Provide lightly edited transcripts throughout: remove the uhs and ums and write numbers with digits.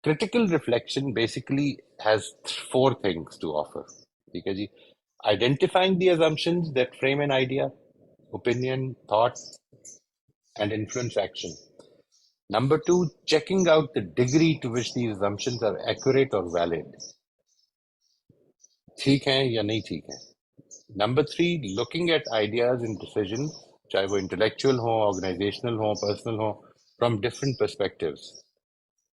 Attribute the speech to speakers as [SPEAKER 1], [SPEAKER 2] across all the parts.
[SPEAKER 1] critical reflection basically has four things to offer. ठीक है जी? Identifying the assumptions that frame an idea, opinion, thought, and influence action. Number two, checking out the degree to which these assumptions are accurate or valid. ठीक है या नहीं ठीक है. Number three, looking at ideas and decisions, चाहे वो intellectual हो, organizational हो, personal हो, from different perspectives.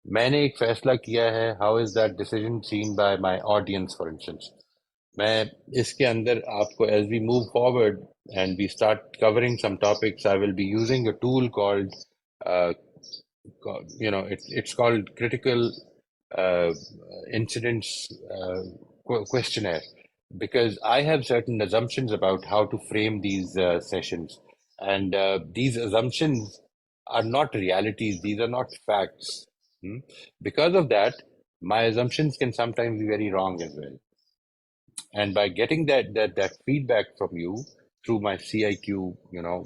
[SPEAKER 1] मैंने एक फैसला किया है, how is that decision seen by my audience, for instance. मैं इसके अंदर आपको, as we move forward and we start covering some topics, I will be using a tool called, it's called critical incidents questionnaire, because I have certain assumptions about how to frame these sessions. And these assumptions are not realities, these are not facts. Because of that, my assumptions can sometimes be very wrong as well. And by getting that feedback from you through my CIQ,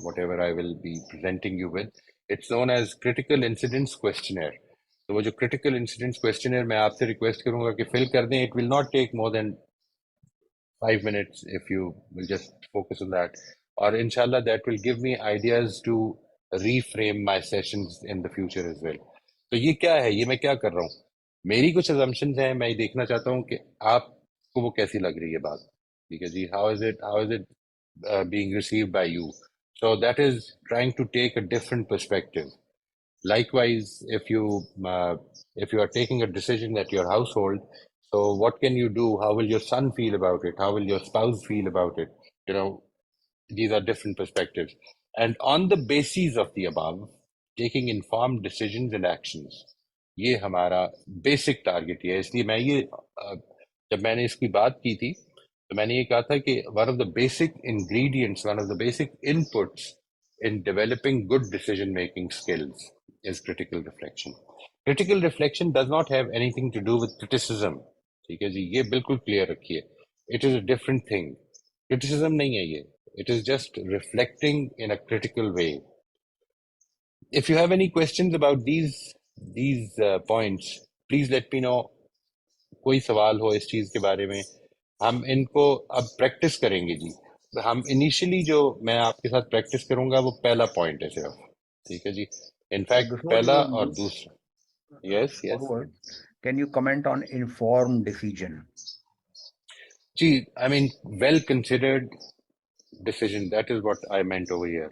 [SPEAKER 1] whatever I will be presenting you with, it's known as critical incidents questionnaire. तो वो जो critical incidents questionnaire मैं आपसे request करूंगा कि fill कर दें. It will not take more than 5 minutes if you will just focus on that. Or inshallah, that will give me ideas to reframe my sessions in the future as well. तो ये क्या है, ये मैं क्या कर रहा हूँ? मेरी कुछ assumptions हैं, मैं देखना चाहता हूँ कि आपको वो कैसी लग रही है बात. ठीक है जी? How is it being received by you? So that is trying to take a different perspective. Likewise, if you are taking a decision at your household, so what can you do? How will your son feel about it? How will your spouse feel about it? These are different perspectives. And on the basis of the above, taking informed decisions and actions. ये हमारा basic target है. इसलिए मैं ये जब मैंने इसकी बात की थी तो मैंने ये कहा था कि one of the basic ingredients, one of the basic inputs in developing good decision making skills is critical reflection. Critical reflection does not have anything to do with criticism. ठीक है जी? ये बिल्कुल क्लियर रखिए. It is a different thing. Criticism नहीं है ये. It is just reflecting in a critical way. If you have any questions about these points, please let me know. कोई सवाल हो इस चीज के बारे में, हम इनको अब प्रैक्टिस करेंगे जी. हम इनिशियली जो मैं आपके साथ प्रैक्टिस करूंगा वो पहला पॉइंट है सिर्फ. ठीक है जी? इनफैक्ट पहला और दूसरा. Yes.
[SPEAKER 2] Forward, can you comment on informed decision?
[SPEAKER 1] Gee, I mean, well considered decision. That is what I meant over here.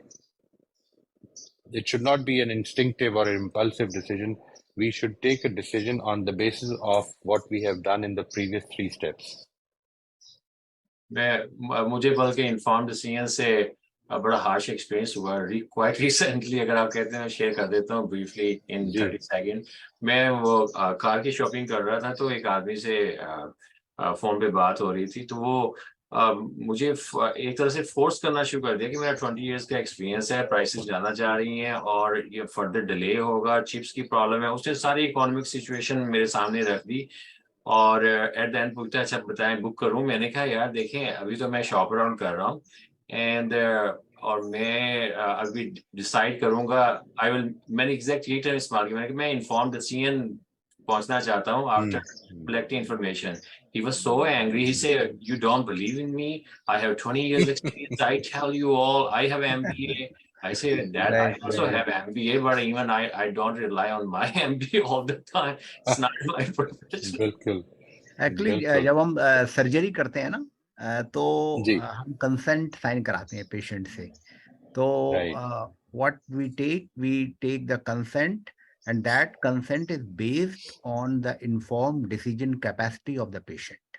[SPEAKER 1] It should not be an instinctive or an impulsive decision. We should take a decision on the basis of what we have done in the previous 3 steps.
[SPEAKER 3] मुझे बल्कि inform decision से बड़ा harsh experience हुआ quite recently. अगर आप कहते हैं मैं शेयर कर देता हूँ ब्रीफली इन 30 सेकंड. मैं वो कार की शॉपिंग कर रहा था तो एक आदमी से फोन पे बात हो रही थी. तो वो मुझे एक तरह से फोर्स करना शुरू कर दिया कि मेरा 20 इयर्स का एक्सपीरियंस है, प्राइसेस जाना चाह रही हैं और ये फर्दर डिले होगा, चिप्स की प्रॉब्लम है. उसने सारी इकोनॉमिक सिचुएशन मेरे सामने रख दी और एट द एंड पूछता अच्छा बताएं बुक करूं. मैंने कहा यार देखें अभी तो मैं शॉप अराउंड कर रहा हूँ एंड और मैं अभी डिसाइड करूंगा. मैंने एग्जैक्ट टर्म इस्तेमाल किया, मैं इन्फॉर्म डिसीजन पहुंचना चाहता हूँ after collecting information. He was so angry. He said, "You don't believe in me? I have 20 years experience. I tell you all. I have MBA." I say that I also have MBA, but even I don't rely on my MBA all the time. It's not my profession.
[SPEAKER 1] बिल्कुल.
[SPEAKER 2] Actually, जब हम surgery करते हैं ना तो हम consent sign कराते हैं पेशेंट से. तो what we take the consent, and that consent is based on the informed decision capacity of the patient.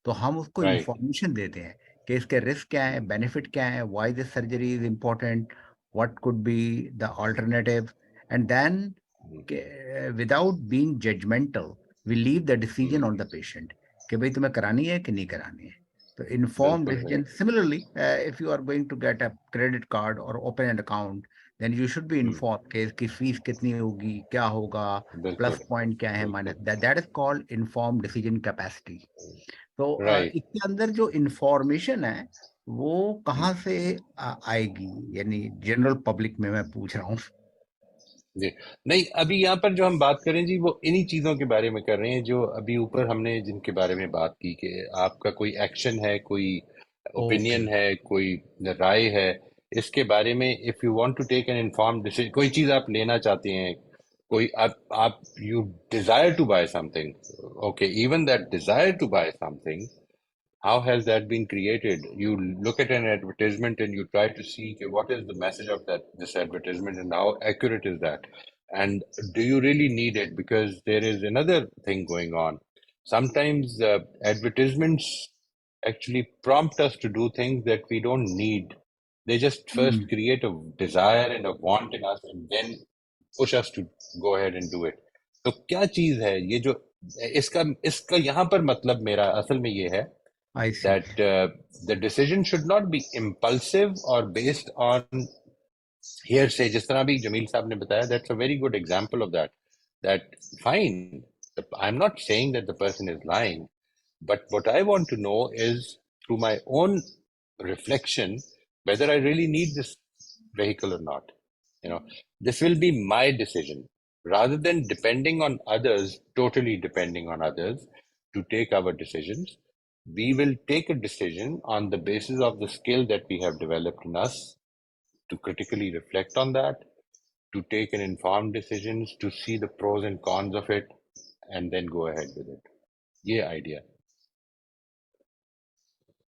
[SPEAKER 2] तो हम उसको information देते हैं कि इसके रिस्क क्या है, बेनिफिट क्या है, why this surgery is important, what could be the alternative, and then without being judgmental we leave the decision on the patient कि भाई तुम्हें करानी है कि नहीं करानी है. So informed decision. Similarly, if you are going to get a credit card or open an account, then you should be informed कि इसकी फीस कितनी होगी, क्या होगा, प्लस पॉइंट क्या है, minus. That is called informed decision capacity. तो इसके अंदर जो इंफॉर्मेशन है वो कहाँ से आएगी, यानी जनरल पब्लिक में मैं पूछ रहा हूँ.
[SPEAKER 1] जी नहीं, अभी यहाँ पर जो हम बात करें जी, वो इन्हीं चीजों के बारे में कर रहे हैं जो अभी ऊपर हमने जिनके बारे में बात की, कि आपका कोई एक्शन है, कोई
[SPEAKER 2] ओके।
[SPEAKER 1] ओपिनियन है, कोई राय है इसके बारे में। If you want to take an informed decision, कोई चीज आप लेना चाहते हैं, कोई आप you desire to buy something, okay, even that desire to buy something, how has that been created? You look at an advertisement and you try to see, okay, what is the message of this advertisement and how accurate is that, and do you really need it? Because there is another thing going on. Sometimes advertisements actually prompt us to do things that we don't need. They just first create a desire and a want in us and then push us to go ahead and do it. तो क्या चीज है ये जो इसका इसका यहाँ पर मतलब मेरा असल में ये है
[SPEAKER 2] आई सी।
[SPEAKER 1] that the decision should not be impulsive or based on hearsay. जिस तरह भी जमील साहब ने बताया, that's a very good example of that. That fine, I'm not saying that the person is lying, but what I want to know is through my own reflection whether I really need this vehicle or not. You know, this will be my decision rather than depending on others, totally depending on others to take our decisions. We will take a decision on the basis of the skill that we have developed in us, to critically reflect on that, to take an informed decisions, to see the pros and cons of it, and then go ahead with it. Yeah, idea.